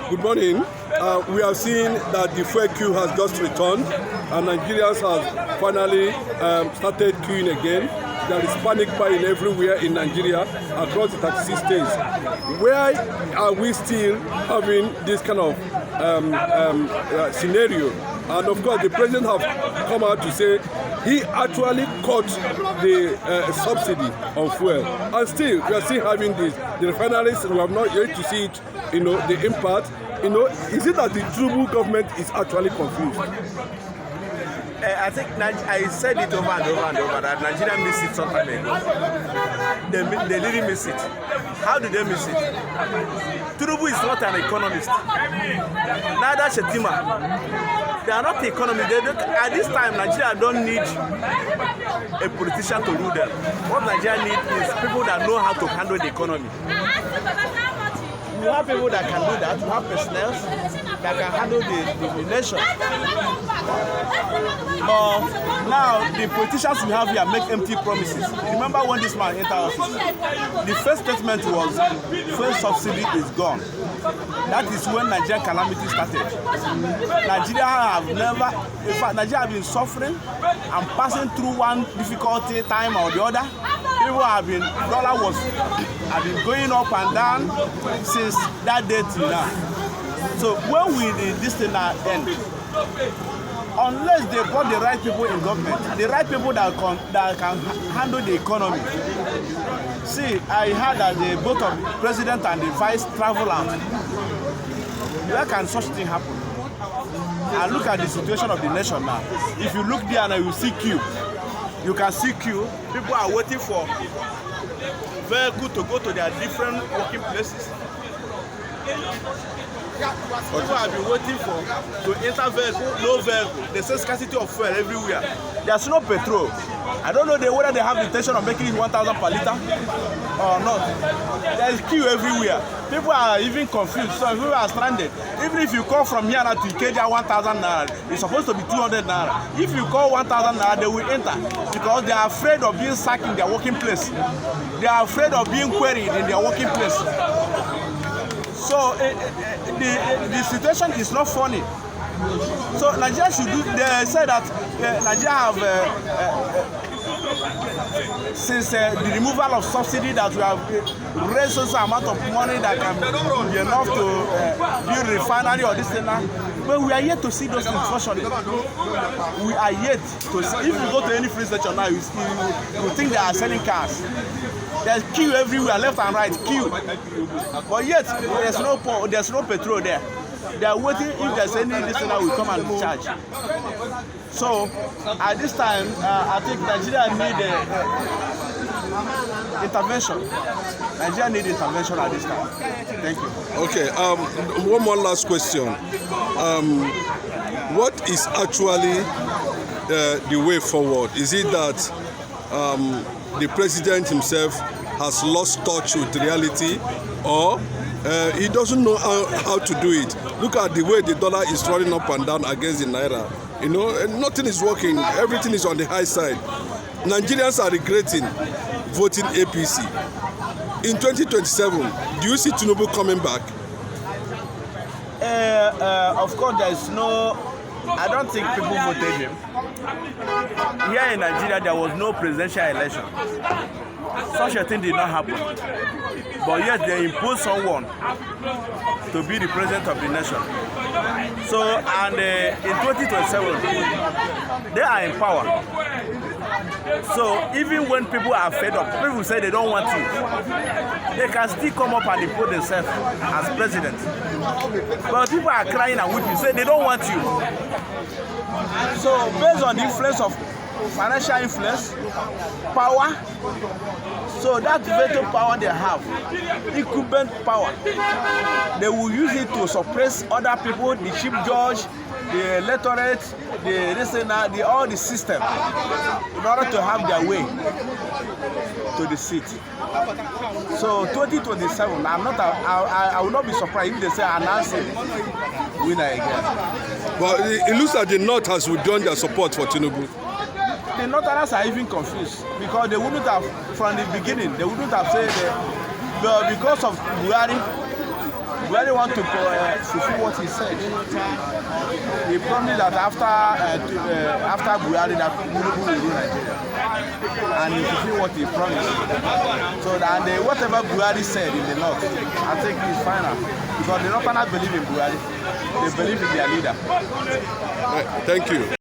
Good morning. We have seen that the fuel queue has just returned and Nigerians have finally started queuing again. There is panic buying everywhere in Nigeria across the 36 states. Why are we still having this kind of scenario? And of course, the president have come out to say he actually cut the subsidy on fuel. And still, we are still having this. The refineries, we have not yet to see it, the impact. Is it that the Tinubu government is actually confused? I think I said it over and over and over that Nigeria missed it some time ago. They really miss it. How did they miss it? Tinubu is not an economist. Neither Shetima. They are not economists. At this time, Nigeria don't need a politician to rule them. What Nigeria needs is people that know how to handle the economy. You have people that can do that. You have personnel that can handle the nation. But now the politicians we have here make empty promises. Remember when this man entered office? The first statement was fuel subsidy is gone. That is when Nigerian calamity started. Nigeria have never, in fact, Nigeria have been suffering and passing through one difficulty time or the other. People have been, dollar have been going up and down since that day till now. So when will this thing end? Unless they brought the right people in government, the right people that can handle the economy. See, I heard that both of the president and the vice travel out. Where can such thing happen? And look at the situation of the nation now. If you look there and you see queue, you can see queue. People are waiting for vehicle to go to their different working places. People have been waiting to enter vehicle, no vehicle. There's a scarcity of fuel everywhere. There's no petrol. I don't know whether they have the intention of making it 1,000 per liter or not. There's queue everywhere. People are even confused. So people are stranded. Even if you call from here to Ikeja 1,000 naira, it's supposed to be 200 naira. If you call 1,000 naira, they will enter because they are afraid of being sacked in their working place. They are afraid of being queried in their working place. So the situation is not funny. So Nigeria should do. They say that Nigeria have since the removal of subsidy that we have raised some amount of money that can be enough to build refinery or this thing now. But we are yet to see those things functioning. We are yet to see. If you go to any free station now, you think they are selling cars. There's queue everywhere, left and right, queue. But yet, there's no petrol there. They are waiting if there's any listener will come and charge. So, at this time, I think Nigeria need intervention. Nigeria need intervention at this time. Thank you. Okay, one more last question. What is actually the way forward? Is it that the president himself has lost touch with reality, or he doesn't know how to do it? Look at the way the dollar is running up and down against the naira. Nothing is working. Everything is on the high side. Nigerians are regretting voting APC. In 2027, do you see Tinubu coming back? Of course, there is no. I don't think people voted him. Here in Nigeria, there was no presidential election. Such a thing did not happen. But yet they imposed someone to be the president of the nation. So, and in 2027, they are in power. So even when people are fed up, people say they don't want you, they can still come up and impose themselves as president. But people are crying and weeping, say they don't want you. So based on the influence of financial influence, power, so that veto power they have, incumbent power, they will use it to suppress other people, the chief judge, the electorate, the listener, all the system, in order to have their way to the seat. So 2027, I will not be surprised if they say announcing winner again. But it looks like the North has withdrawn their support for Tinubu. The Northerners are even confused because they wouldn't have, from the beginning, they wouldn't have said that because of Buhari Buhari want to fulfill what he said. He promised that after Buhari that Tinubu will rule Nigeria, and he fulfill what he promised. So that whatever Buhari said in the north, I think is final, because the Northerners believe in Buhari. They believe in their leader. Thank you.